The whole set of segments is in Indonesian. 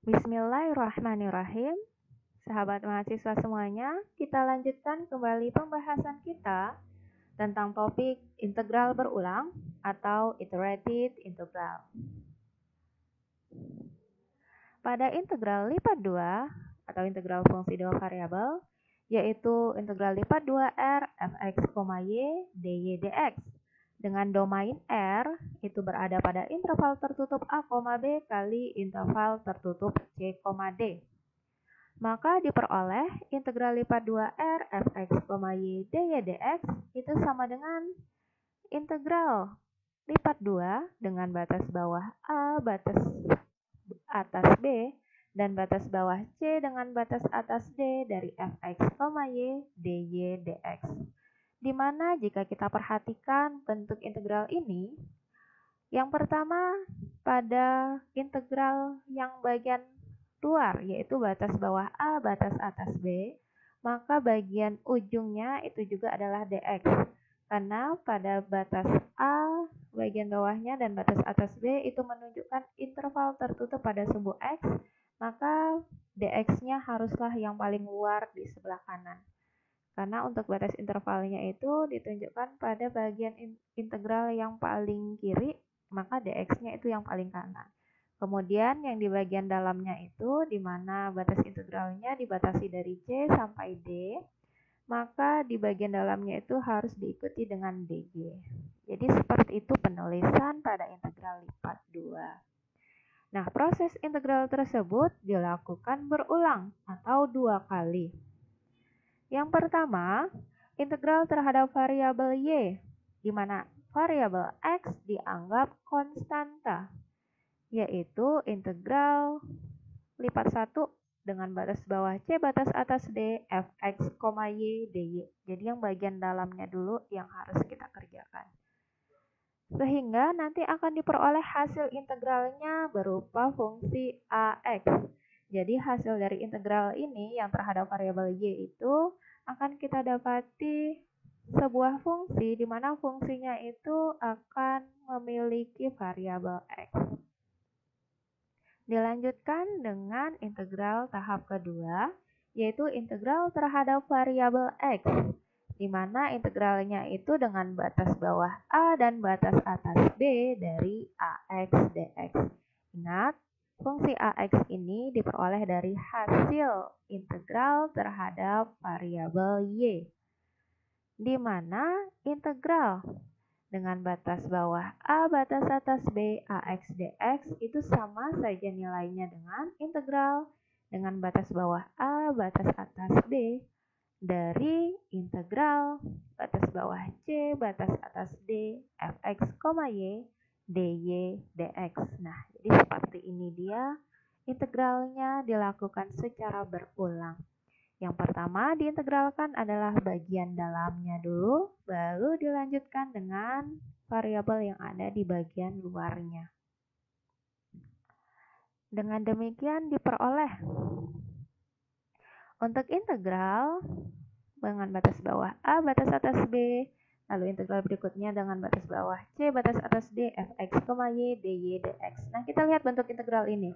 Bismillahirrahmanirrahim. Sahabat mahasiswa semuanya, kita lanjutkan kembali pembahasan kita tentang topik integral berulang atau iterated integral. Pada integral lipat 2 atau integral fungsi dua variabel, yaitu integral lipat 2R fx, y dy dx dengan domain R itu berada pada interval tertutup A, B kali interval tertutup C, D. Maka diperoleh integral lipat 2R fx, y dy dx itu sama dengan integral lipat 2 dengan batas bawah A, batas atas B, dan batas bawah C dengan batas atas D dari fx, y dy dx. Di mana jika kita perhatikan bentuk integral ini, yang pertama pada integral yang bagian luar yaitu batas bawah A, batas atas B, maka bagian ujungnya itu juga adalah dx. Karena pada batas A bagian bawahnya dan batas atas B itu menunjukkan interval tertutup pada sumbu x, maka dx-nya haruslah yang paling luar di sebelah kanan. Karena untuk batas intervalnya itu ditunjukkan pada bagian integral yang paling kiri, maka dx-nya itu yang paling kanan. Kemudian yang di bagian dalamnya itu, di mana batas integralnya dibatasi dari C sampai D, maka di bagian dalamnya itu harus diikuti dengan dg. Jadi seperti itu penulisan pada integral lipat 2. Nah, proses integral tersebut dilakukan berulang atau 2 kali. Yang pertama, integral terhadap variabel y, di mana variabel x dianggap konstanta, yaitu integral lipat 1 dengan batas bawah C, batas atas D, fx, y, dy. Jadi yang bagian dalamnya dulu yang harus kita kerjakan. Sehingga nanti akan diperoleh hasil integralnya berupa fungsi ax. Jadi hasil dari integral ini yang terhadap variabel y itu akan kita dapati sebuah fungsi di mana fungsinya itu akan memiliki variabel x. Dilanjutkan dengan integral tahap kedua, yaitu integral terhadap variabel x, di mana integralnya itu dengan batas bawah a dan batas atas b dari ax dx. Ingat, fungsi ax ini diperoleh dari hasil integral terhadap variabel y, di mana integral dengan batas bawah a, batas atas b, ax dx itu sama saja nilainya dengan integral dengan batas bawah a, batas atas b dari integral batas bawah c, batas atas d, fx, y, dy dx. Nah, jadi seperti ini dia integralnya dilakukan secara berulang. Yang pertama diintegralkan adalah bagian dalamnya dulu, baru dilanjutkan dengan variabel yang ada di bagian luarnya. Dengan demikian diperoleh untuk integral dengan batas bawah a, batas atas b, lalu integral berikutnya dengan batas bawah c, batas atas d, fx, y, dy dx. Nah, kita lihat bentuk integral ini.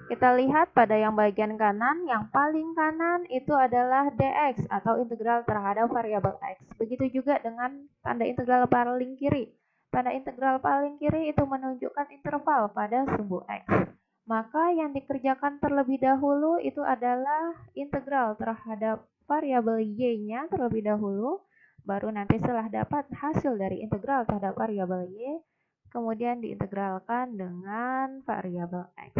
Kita lihat pada yang bagian kanan, yang paling kanan itu adalah dx atau integral terhadap variabel x. Begitu juga dengan tanda integral paling kiri. Tanda integral paling kiri itu menunjukkan interval pada sumbu x. Maka yang dikerjakan terlebih dahulu itu adalah integral terhadap variabel y-nya terlebih dahulu, baru nanti setelah dapat hasil dari integral terhadap variabel y, kemudian diintegralkan dengan variabel x.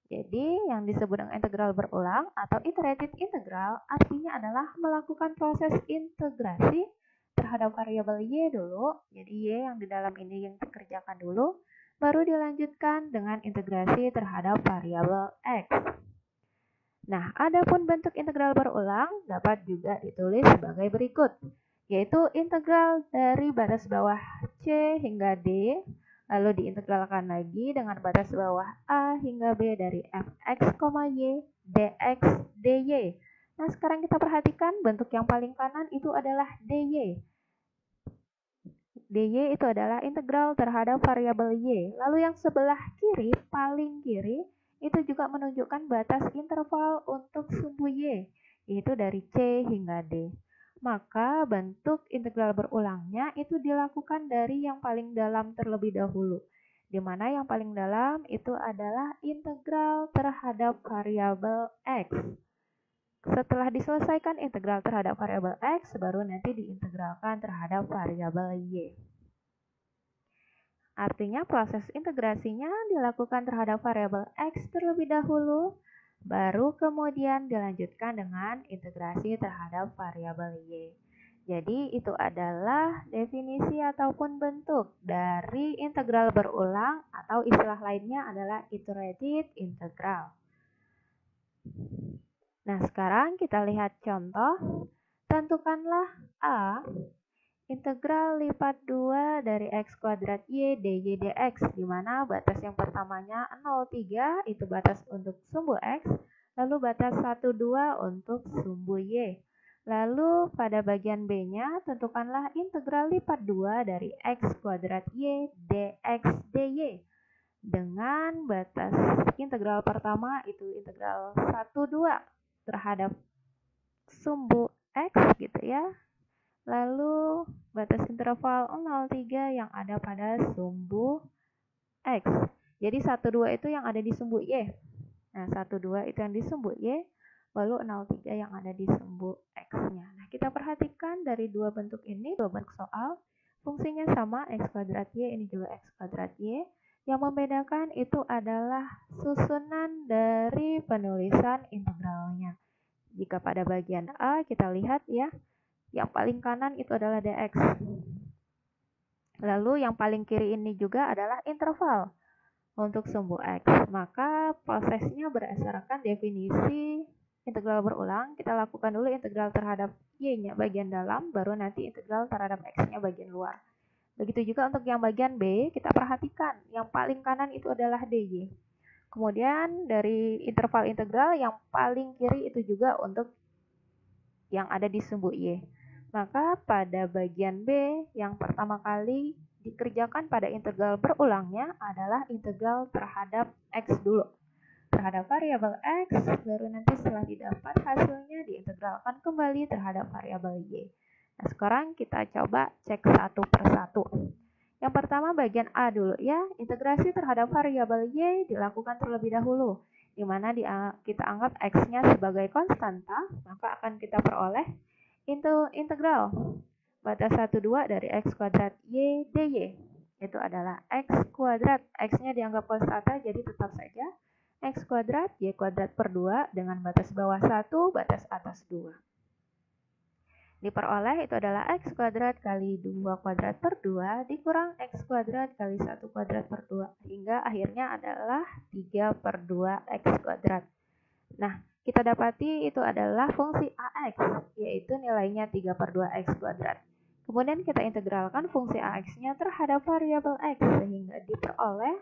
Jadi yang disebut dengan integral berulang atau iterated integral artinya adalah melakukan proses integrasi terhadap variabel y dulu, jadi y yang di dalam ini yang dikerjakan dulu, baru dilanjutkan dengan integrasi terhadap variabel x. Nah, adapun bentuk integral berulang dapat juga ditulis sebagai berikut, yaitu integral dari batas bawah c hingga d, lalu diintegralkan lagi dengan batas bawah a hingga b dari fx, y, dx, dy. Nah, sekarang kita perhatikan bentuk yang paling kanan itu adalah dy. dy itu adalah integral terhadap variabel y. Lalu yang sebelah kiri, paling kiri, itu juga menunjukkan batas interval untuk sumbu Y, yaitu dari C hingga D. Maka bentuk integral berulangnya itu dilakukan dari yang paling dalam terlebih dahulu, di mana yang paling dalam itu adalah integral terhadap variabel X. Setelah diselesaikan integral terhadap variabel X, baru nanti diintegralkan terhadap variabel Y. Artinya proses integrasinya dilakukan terhadap variabel X terlebih dahulu, baru kemudian dilanjutkan dengan integrasi terhadap variabel Y. Jadi itu adalah definisi ataupun bentuk dari integral berulang atau istilah lainnya adalah iterative integral. Nah, sekarang kita lihat contoh. Tentukanlah A integral lipat 2 dari x kuadrat y dy dx, di mana batas yang pertamanya 0,3 itu batas untuk sumbu x, lalu batas 1,2 untuk sumbu y. Lalu pada bagian B-nya, tentukanlah integral lipat 2 dari x kuadrat y dx dy, dengan batas integral pertama itu integral 1,2 terhadap sumbu x gitu ya. Lalu batas interval 0,3 yang ada pada sumbu X. Jadi 1,2 itu yang ada di sumbu Y. Nah, 1,2 itu yang di sumbu Y, lalu 0,3 yang ada di sumbu X-nya. Nah, kita perhatikan dari dua bentuk ini, dua bentuk soal, fungsinya sama, X kuadrat Y, ini juga X kuadrat Y. Yang membedakan itu adalah susunan dari penulisan integralnya. Jika pada bagian A, kita lihat ya, yang paling kanan itu adalah dx. Lalu yang paling kiri ini juga adalah interval untuk sumbu x. Maka prosesnya berdasarkan definisi integral berulang. Kita lakukan dulu integral terhadap y-nya bagian dalam, baru nanti integral terhadap x-nya bagian luar. Begitu juga untuk yang bagian B, kita perhatikan yang paling kanan itu adalah dy. Kemudian dari interval integral yang paling kiri itu juga untuk yang ada di sumbu y. Maka pada bagian B yang pertama kali dikerjakan pada integral berulangnya adalah integral terhadap X dulu. Terhadap variabel X, baru nanti setelah didapat hasilnya diintegralkan kembali terhadap variabel Y. Nah, sekarang kita coba cek satu per satu. Yang pertama bagian A dulu ya, integrasi terhadap variabel Y dilakukan terlebih dahulu, di mana kita anggap X-nya sebagai konstanta, maka akan kita peroleh integral batas 1,2 dari x kuadrat y dy. Itu adalah x kuadrat. X-nya dianggap konstanta, jadi tetap saja x kuadrat y kuadrat per 2 dengan batas bawah 1, batas atas 2. Diperoleh itu adalah x kuadrat kali 2 kuadrat per 2 dikurang x kuadrat kali 1 kuadrat per 2. Hingga akhirnya adalah 3 per 2 x kuadrat. Nah, kita dapati itu adalah fungsi AX, yaitu nilainya 3 per 2 X kuadrat. Kemudian kita integralkan fungsi AX-nya terhadap variabel X, sehingga diperoleh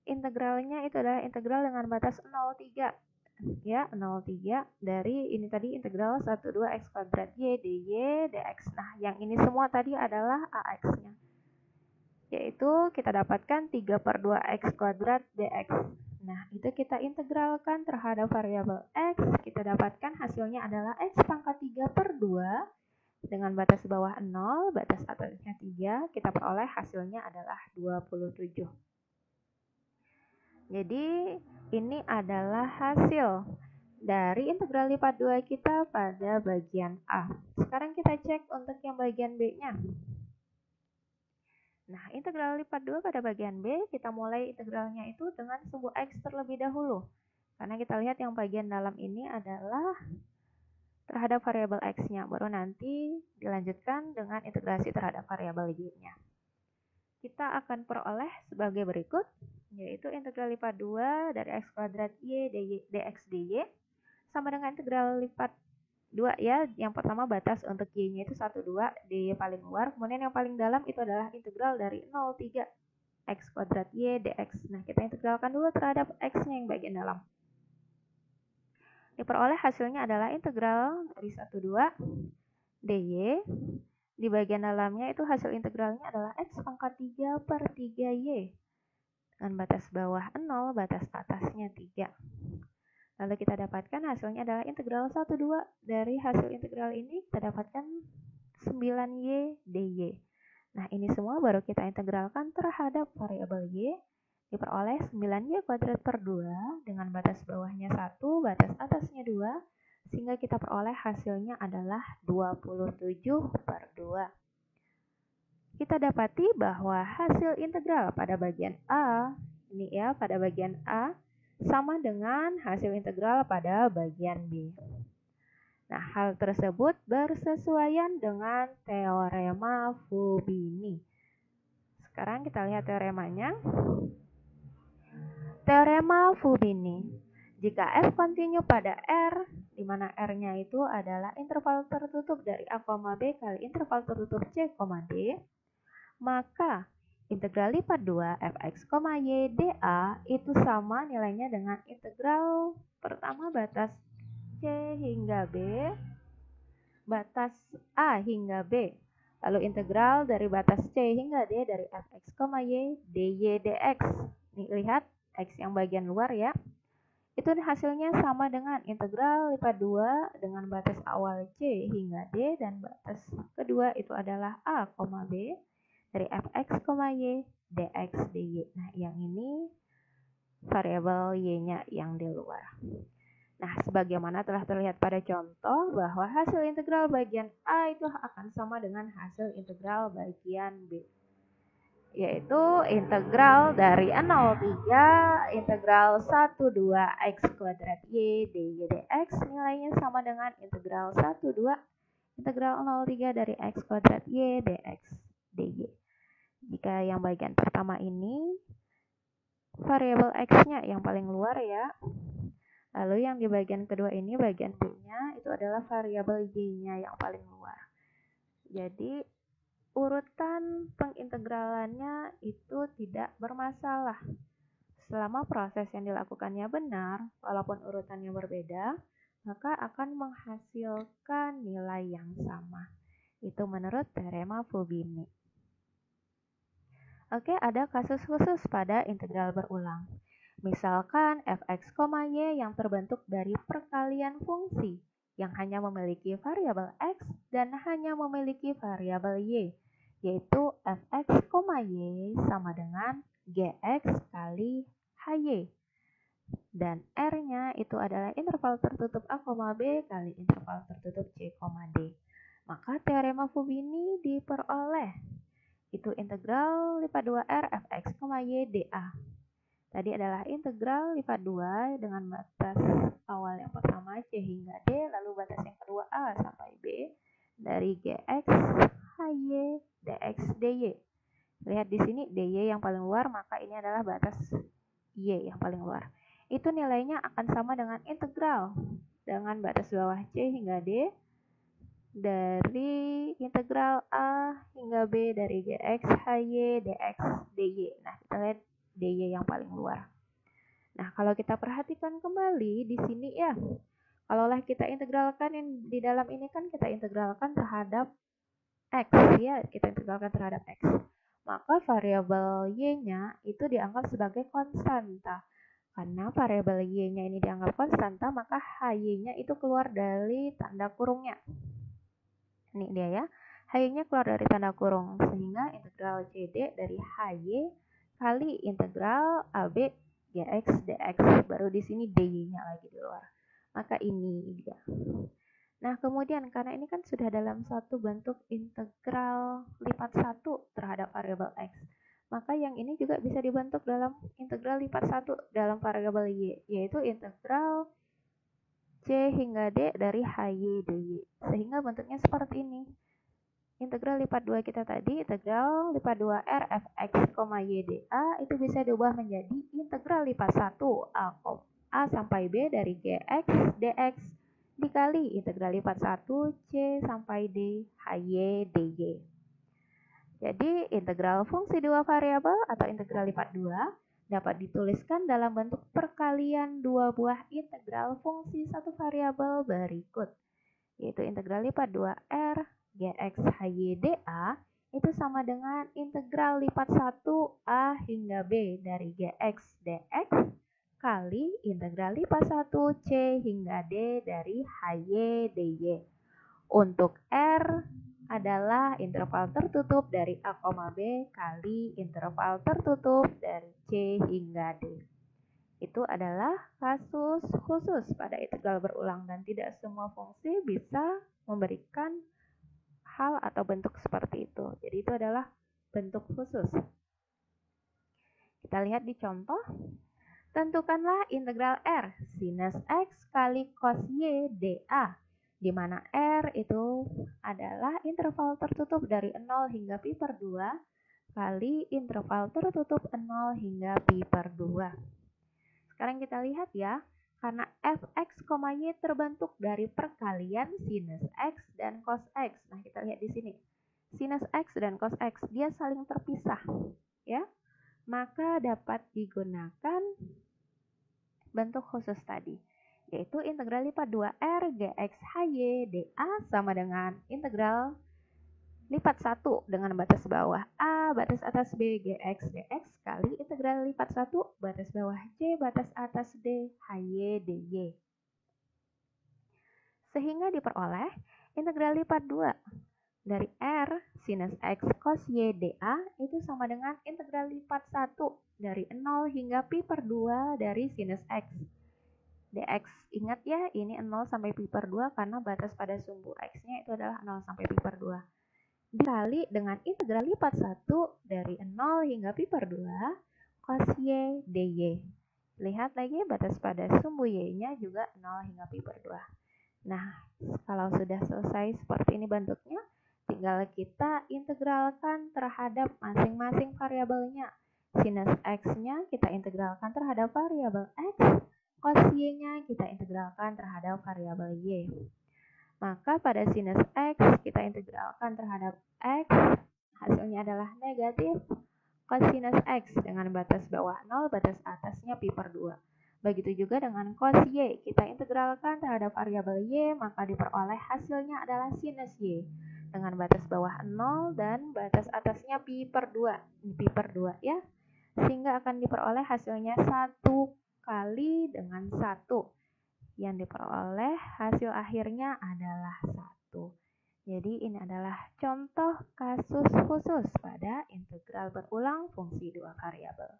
integralnya itu adalah integral dengan batas 0,3. Ya, 0,3 dari ini tadi integral 1,2 X kuadrat Y dy dx. Nah, yang ini semua tadi adalah AX-nya. Yaitu kita dapatkan 3 per 2 X kuadrat dx. Nah, itu kita integralkan terhadap variabel X, kita dapatkan hasilnya adalah X pangkat 3 per 2 dengan batas bawah 0, batas atasnya 3, kita peroleh hasilnya adalah 27. Jadi, ini adalah hasil dari integral lipat 2 kita pada bagian A. Sekarang kita cek untuk yang bagian B-nya. Nah, integral lipat 2 pada bagian B, kita mulai integralnya itu dengan sumbu X terlebih dahulu. Karena kita lihat yang bagian dalam ini adalah terhadap variabel X-nya, baru nanti dilanjutkan dengan integrasi terhadap variabel Y-nya. Kita akan peroleh sebagai berikut, yaitu integral lipat 2 dari X kuadrat Y dx dy, sama dengan integral lipat 2 ya, yang pertama batas untuk y-nya itu 1,2, dy paling luar, kemudian yang paling dalam itu adalah integral dari 0,3 x kuadrat y dx. Nah, kita integralkan dulu terhadap x-nya yang bagian dalam. Diperoleh hasilnya adalah integral dari 1,2 dy, di bagian dalamnya itu hasil integralnya adalah x pangkat 3 per 3y. dengan batas bawah 0, batas atasnya 3. Lalu kita dapatkan hasilnya adalah integral 1, 2. Dari hasil integral ini kita dapatkan 9y dy. Nah, ini semua baru kita integralkan terhadap variabel y, diperoleh 9y kuadrat per 2 dengan batas bawahnya 1, batas atasnya 2, sehingga kita peroleh hasilnya adalah 27 per 2. Kita dapati bahwa hasil integral pada bagian A, ini ya, pada bagian A, sama dengan hasil integral pada bagian B. Nah, hal tersebut bersesuaian dengan teorema Fubini. Sekarang kita lihat teoremanya. Teorema Fubini. Jika F kontinu pada R, di mana R-nya itu adalah interval tertutup dari A, B kali interval tertutup C, D, maka integral lipat 2 fx, y dA itu sama nilainya dengan integral pertama batas C hingga B, batas A hingga B, lalu integral dari batas C hingga D dari fx, y dy dx. Nih, lihat x yang bagian luar ya. Itu hasilnya sama dengan integral lipat 2 dengan batas awal C hingga D dan batas kedua itu adalah A, B dari fx, y dx dy. Nah, yang ini variabel y-nya yang di luar. Nah, sebagaimana telah terlihat pada contoh bahwa hasil integral bagian A itu akan sama dengan hasil integral bagian B, yaitu integral dari 03 integral 12 x kuadrat y dy dx nilainya sama dengan integral 12 integral 03 dari x kuadrat y dx dy. Jika yang bagian pertama ini variabel x-nya yang paling luar ya. Lalu yang di bagian kedua ini bagian b-nya itu adalah variabel y-nya yang paling luar. Jadi urutan pengintegralannya itu tidak bermasalah. Selama proses yang dilakukannya benar, walaupun urutannya berbeda, maka akan menghasilkan nilai yang sama. Itu menurut teorema Fubini. Oke, ada kasus khusus pada integral berulang. Misalkan fx, y yang terbentuk dari perkalian fungsi yang hanya memiliki variabel x dan hanya memiliki variabel y, yaitu fx, y sama dengan gx kali hy. Dan r-nya itu adalah interval tertutup A, B kali interval tertutup C, D. Maka teorema Fubini diperoleh. Itu integral lipat 2R fx, y dA. Tadi adalah integral lipat 2 dengan batas awal yang pertama C hingga D, lalu batas yang kedua A sampai B, dari gx, hy, dx, dy. Lihat di sini dy yang paling luar, maka ini adalah batas y yang paling luar. Itu nilainya akan sama dengan integral dengan batas bawah C hingga D, dari integral A hingga B dari gx, hy, dx, dy. Nah, kita lihat dy yang paling luar. Nah, kalau kita perhatikan kembali di sini ya, kalaulah kita integralkan di dalam ini kan kita integralkan terhadap x ya, kita integralkan terhadap x. Maka variabel y-nya itu dianggap sebagai konstanta. Karena variabel y-nya ini dianggap konstanta, maka hy-nya itu keluar dari tanda kurungnya. Ini dia ya, hy-nya keluar dari tanda kurung, sehingga integral CD dari hy kali integral AB gx dx, baru di sini dy-nya lagi di luar. Maka ini dia. Nah, kemudian karena ini kan sudah dalam satu bentuk integral lipat 1 terhadap variabel x, maka yang ini juga bisa dibentuk dalam integral lipat 1 dalam variabel y, yaitu integral C hingga D dari hy dy. Sehingga bentuknya seperti ini. Integral lipat 2 kita tadi, integral lipat 2R fx, y dA itu bisa diubah menjadi integral lipat 1 A sampai B dari gx dx dikali integral lipat 1 C sampai D hy dy. Jadi integral fungsi dua variabel atau integral lipat 2 dapat dituliskan dalam bentuk perkalian dua buah integral fungsi satu variabel berikut, yaitu integral lipat 2R gx hy dA itu sama dengan integral lipat 1 A hingga B dari Gx dx kali integral lipat 1 C hingga D dari HY dy. Untuk R adalah interval tertutup dari A, B kali interval tertutup dari C hingga D. Itu adalah kasus khusus pada integral berulang dan tidak semua fungsi bisa memberikan hal atau bentuk seperti itu. Jadi itu adalah bentuk khusus. Kita lihat di contoh. Tentukanlah integral R sinus X kali cos Y dA, di mana R itu adalah interval tertutup dari 0 hingga pi per 2 kali interval tertutup 0 hingga pi per 2. Sekarang kita lihat ya, karena fx, y terbentuk dari perkalian sinus x dan cos x. Nah, kita lihat di sini. Sinus x dan cos x, dia saling terpisah, ya. Maka dapat digunakan bentuk khusus tadi, yaitu integral lipat 2R Gx HY dA sama dengan integral lipat 1 dengan batas bawah A, batas atas B, Gx dx kali integral lipat 1, batas bawah C, batas atas D, HY dy. Sehingga diperoleh integral lipat 2 dari R sinus X cos Y dA itu sama dengan integral lipat 1 dari 0 hingga pi per 2 dari sinus X. dx, ingat ya, ini 0 sampai pi per 2 karena batas pada sumbu X-nya itu adalah 0 sampai pi per 2. Dikali dengan integral lipat 1 dari 0 hingga pi per 2 cos Y dy. Lihat lagi batas pada sumbu Y-nya juga 0 hingga pi per 2. Nah, kalau sudah selesai seperti ini bentuknya, tinggal kita integralkan terhadap masing-masing variabelnya. Sinus X-nya kita integralkan terhadap variabel X, cos Y-nya kita integralkan terhadap variabel Y. Maka pada sinus X kita integralkan terhadap X, hasilnya adalah negatif cosinus X dengan batas bawah 0, batas atasnya pi per 2. Begitu juga dengan cos Y, kita integralkan terhadap variabel Y, maka diperoleh hasilnya adalah sinus Y dengan batas bawah 0 dan batas atasnya pi per 2 ya. Sehingga akan diperoleh hasilnya 1 kali dengan 1. Yang diperoleh hasil akhirnya adalah 1. Jadi ini adalah contoh kasus khusus pada integral berulang fungsi dua variabel.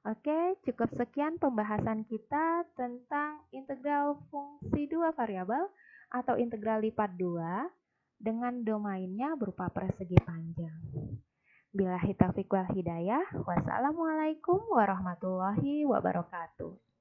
Oke, cukup sekian pembahasan kita tentang integral fungsi dua variabel atau integral lipat 2 dengan domainnya berupa persegi panjang. Billahi taufiq wal hidayah. Wassalamualaikum warahmatullahi wabarakatuh.